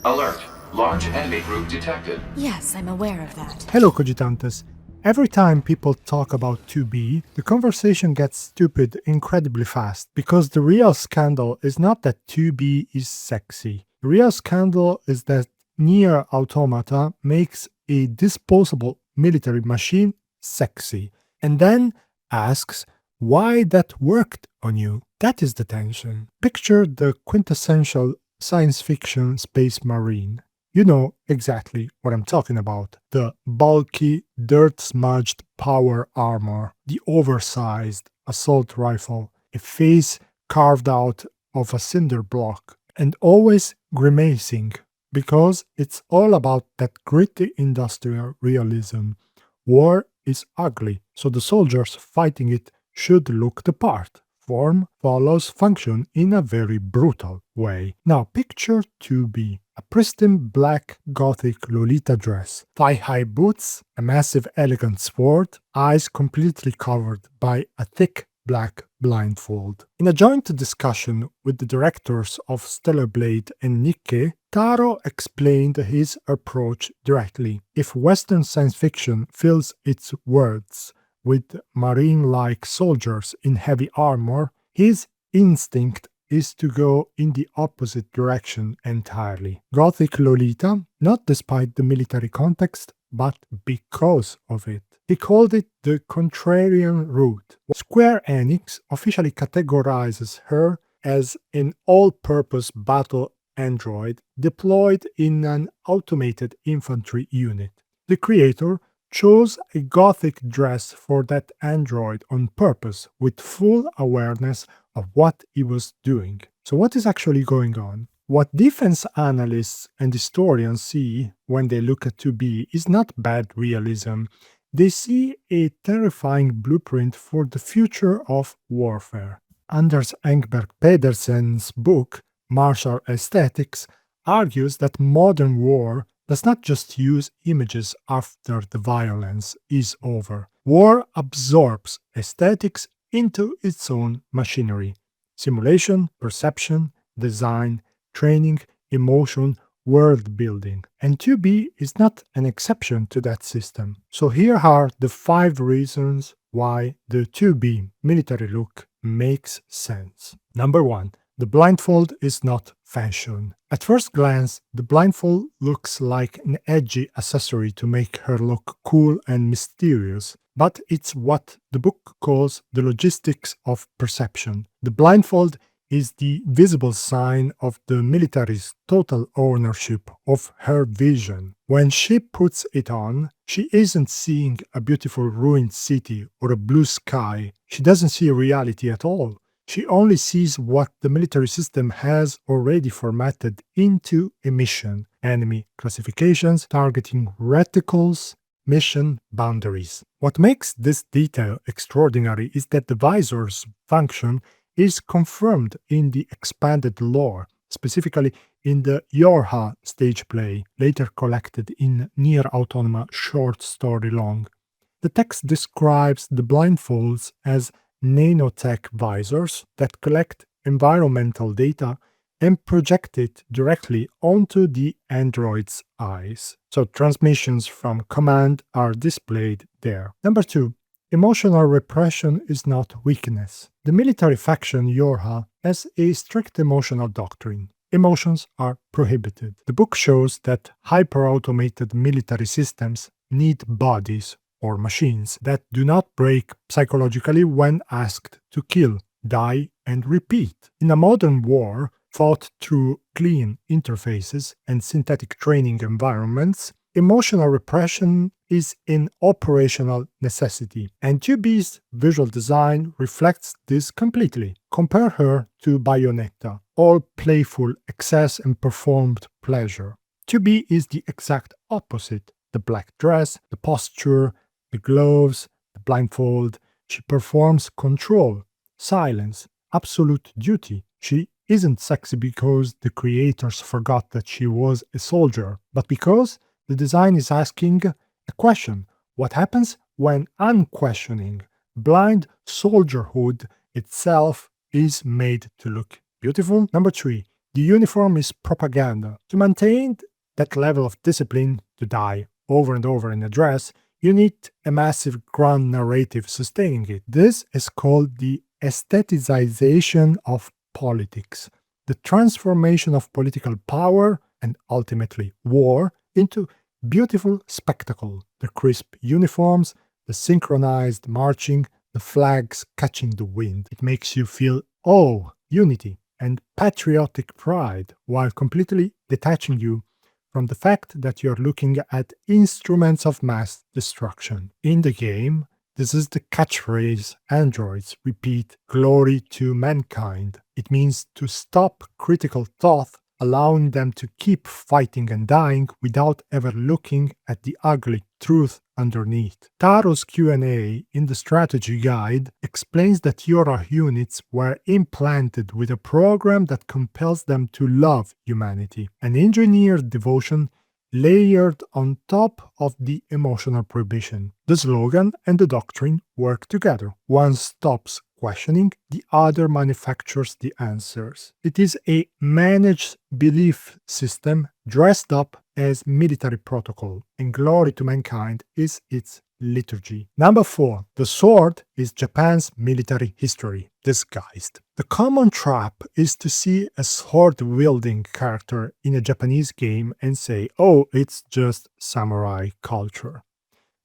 Alert. Large enemy group detected. Yes, I'm aware of that. Hello, Cogitantes. Every time people talk about 2B, the conversation gets stupid incredibly fast because the real scandal is not that 2B is sexy. The real scandal is that Nier Automata makes a disposable military machine sexy and then asks why that worked on you. That is the tension. Picture the quintessential science fiction space marine. You know exactly what I'm talking about. The bulky, dirt-smudged power armor, the oversized assault rifle, a face carved out of a cinder block, and always grimacing, because it's all about that gritty industrial realism. War is ugly, so the soldiers fighting it should look the part. Form follows function in a very brutal way. Now picture 2B, a pristine black gothic Lolita dress, thigh-high boots, a massive elegant sword, eyes completely covered by a thick black blindfold. In a joint discussion with the directors of Stellar Blade and Nikke, Taro explained his approach directly. If Western science fiction fills its words with marine-like soldiers in heavy armor, his instinct is to go in the opposite direction entirely. Gothic Lolita, not despite the military context, but because of it. He called it the contrarian route. Square Enix officially categorizes her as an all-purpose battle android deployed in an automated infantry unit. The creator chose a gothic dress for that android on purpose with full awareness of what he was doing. So what is actually going on? What defense analysts and historians see when they look at 2B is not bad realism. They see a terrifying blueprint for the future of warfare. Anders Engberg Pedersen's book, Martial Aesthetics, argues that modern war does not just use images after the violence is over. War absorbs aesthetics into its own machinery. Simulation, perception, design, training, emotion, world building. And 2B is not an exception to that system. So here are the 5 reasons why the 2B military look makes sense. Number 1. The blindfold is not fashion. At first glance, the blindfold looks like an edgy accessory to make her look cool and mysterious, but it's what the book calls the logistics of perception. The blindfold is the visible sign of the military's total ownership of her vision. When she puts it on, she isn't seeing a beautiful ruined city or a blue sky. She doesn't see reality at all. She only sees what the military system has already formatted into a mission, enemy classifications, targeting reticles, mission boundaries. What makes this detail extraordinary is that the visor's function is confirmed in the expanded lore, specifically in the Yorha stage play, later collected in Nier Automata short story long. The text describes the blindfolds as nanotech visors that collect environmental data and project it directly onto the android's eyes. So transmissions from command are displayed there. Number 2. Emotional repression is not weakness. The military faction Yorha has a strict emotional doctrine. Emotions are prohibited. The book shows that hyper-automated military systems need bodies or machines that do not break psychologically when asked to kill, die, and repeat. In a modern war, fought through clean interfaces and synthetic training environments, emotional repression is an operational necessity, and 2B's visual design reflects this completely. Compare her to Bayonetta, all playful excess and performed pleasure. 2B is the exact opposite. The black dress, the posture, the gloves, the blindfold. She performs control, silence, absolute duty. She isn't sexy because the creators forgot that she was a soldier, but because the design is asking a question. What happens when unquestioning, blind soldierhood itself is made to look beautiful? Number 3. The uniform is propaganda. To maintain that level of discipline, to die over and over in a dress, you need a massive grand narrative sustaining it. This is called the aestheticization of politics, the transformation of political power and ultimately war into beautiful spectacle. The crisp uniforms, the synchronized marching, the flags catching the wind. It makes you feel, oh, unity and patriotic pride, while completely detaching you from the fact that you're looking at instruments of mass destruction. In the game, this is the catchphrase androids repeat, glory to mankind. It means to stop critical thought, allowing them to keep fighting and dying without ever looking at the ugly truth underneath. Taro's Q&A in the strategy guide explains that Yorah units were implanted with a program that compels them to love humanity, an engineered devotion layered on top of the emotional prohibition. The slogan and the doctrine work together. One stops questioning, the other manufactures the answers. It is a managed belief system dressed up as military protocol, and glory to mankind is its liturgy. Number 4. The sword is Japan's military history, disguised. The common trap is to see a sword-wielding character in a Japanese game and say, oh, it's just samurai culture.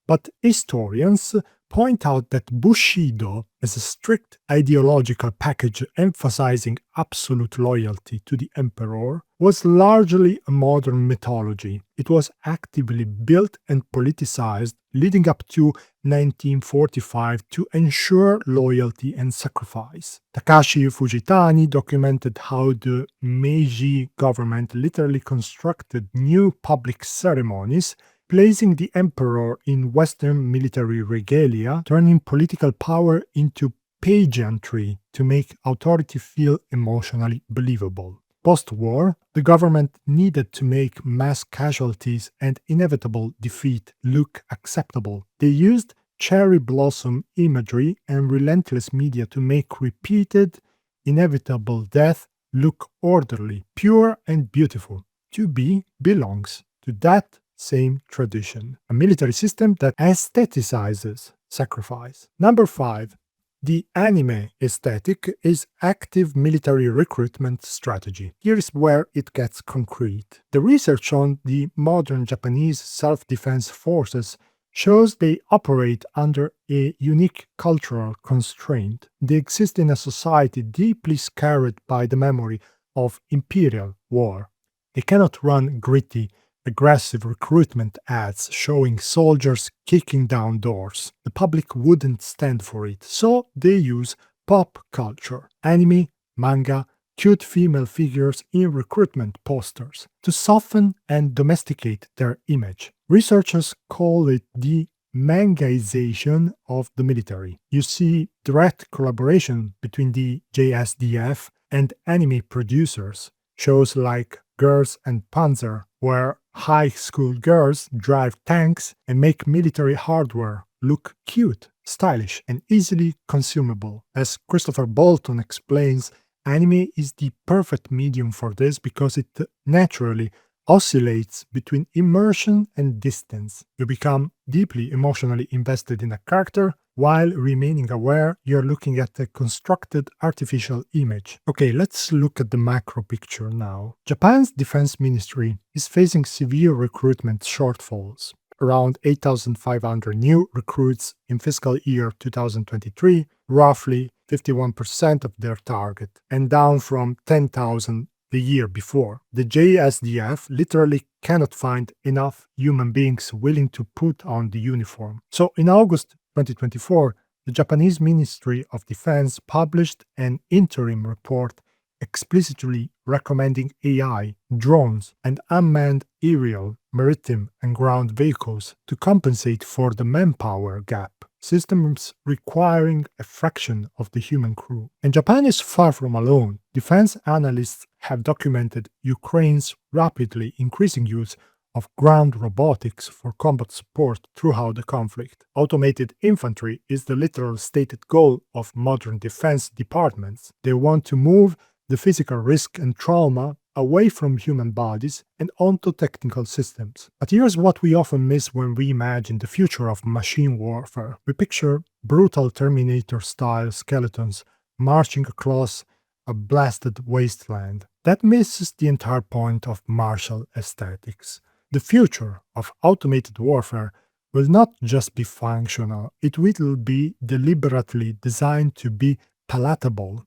But historians point out that Bushido, as a strict ideological package emphasizing absolute loyalty to the emperor, was largely a modern mythology. It was actively built and politicized leading up to 1945 to ensure loyalty and sacrifice. Takashi Fujitani documented how the Meiji government literally constructed new public ceremonies placing the emperor in Western military regalia, turning political power into pageantry to make authority feel emotionally believable. Post-war, the government needed to make mass casualties and inevitable defeat look acceptable. They used cherry blossom imagery and relentless media to make repeated, inevitable death look orderly, pure, and beautiful. To be belongs to that same tradition, a military system that aestheticizes sacrifice. Number 5. The anime aesthetic is active military recruitment strategy. Here is where it gets concrete. The research on the modern Japanese self-defense forces shows they operate under a unique cultural constraint. They exist in a society deeply scarred by the memory of imperial war. They cannot run gritty, aggressive recruitment ads showing soldiers kicking down doors. The public wouldn't stand for it, so they use pop culture, anime, manga, cute female figures in recruitment posters to soften and domesticate their image. Researchers call it the mangaization of the military. You see direct collaboration between the JSDF and anime producers. Shows like Girls and Panzer, where high school girls drive tanks and make military hardware look cute, stylish, and easily consumable. As Christopher Bolton explains, anime is the perfect medium for this because it naturally oscillates between immersion and distance. You become deeply emotionally invested in a character while remaining aware you're looking at a constructed artificial image. Okay, let's look at the macro picture now. Japan's defense ministry is facing severe recruitment shortfalls. Around 8,500 new recruits in fiscal year 2023, roughly 51% of their target, and down from 10,000 the year before. The JSDF literally cannot find enough human beings willing to put on the uniform. So in August 2024, the Japanese Ministry of Defense published an interim report explicitly recommending AI, drones, and unmanned aerial, maritime, and ground vehicles to compensate for the manpower gap, systems requiring a fraction of the human crew. And Japan is far from alone. Defense analysts have documented Ukraine's rapidly increasing use of ground robotics for combat support throughout the conflict. Automated infantry is the literal stated goal of modern defense departments. They want to move the physical risk and trauma away from human bodies and onto technical systems. But here's what we often miss when we imagine the future of machine warfare. We picture brutal Terminator-style skeletons marching across a blasted wasteland. That misses the entire point of martial aesthetics. The future of automated warfare will not just be functional, it will be deliberately designed to be palatable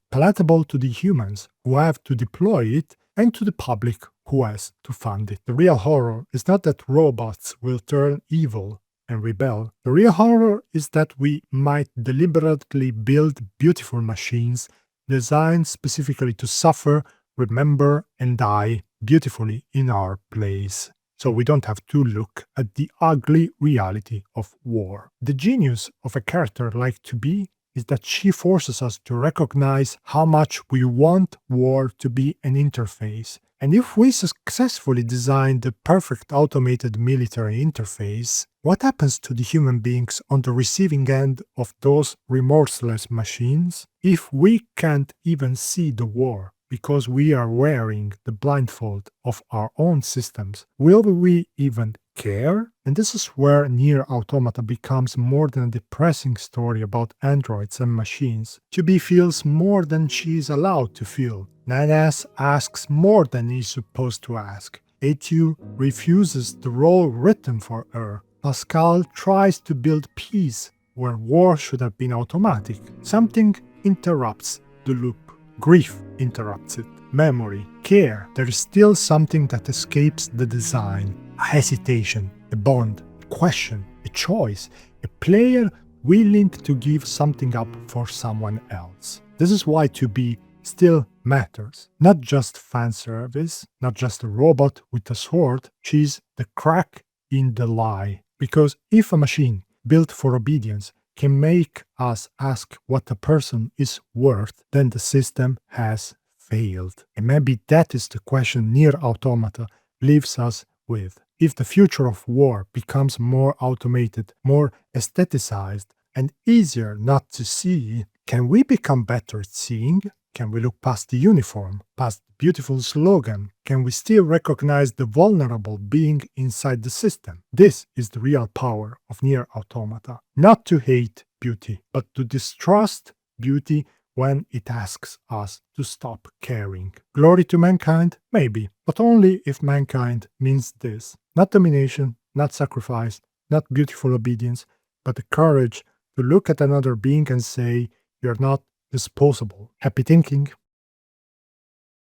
to the humans who have to deploy it and to the public who has to fund it. The real horror is not that robots will turn evil and rebel. The real horror is that we might deliberately build beautiful machines designed specifically to suffer, remember, and die beautifully in our place, so we don't have to look at the ugly reality of war. The genius of a character like 2B is that she forces us to recognize how much we want war to be an interface. And if we successfully design the perfect automated military interface, what happens to the human beings on the receiving end of those remorseless machines? If we can't even see the war because we are wearing the blindfold of our own systems, will we even care? And this is where Nier Automata becomes more than a depressing story about androids and machines. 2B feels more than she is allowed to feel. Nanas asks more than he's supposed to ask. A2 refuses the role written for her. Pascal tries to build peace where war should have been automatic. Something interrupts the loop. Grief interrupts it. Memory, care. There is still something that escapes the design. A hesitation, a bond, a question, a choice, a player willing to give something up for someone else. This is why 2B still matters. Not just fan service, not just a robot with a sword, she's the crack in the lie. Because if a machine built for obedience can make us ask what a person is worth, then the system has failed. And maybe that is the question Nier Automata leaves us with. If the future of war becomes more automated, more aestheticized, and easier not to see, can we become better at seeing? Can we look past the uniform, past the beautiful slogan? Can we still recognize the vulnerable being inside the system? This is the real power of Nier Automata. Not to hate beauty, but to distrust beauty when it asks us to stop caring. Glory to mankind? Maybe, but only if mankind means this. Not domination, not sacrifice, not beautiful obedience, but the courage to look at another being and say, "You're not disposable." Happy thinking.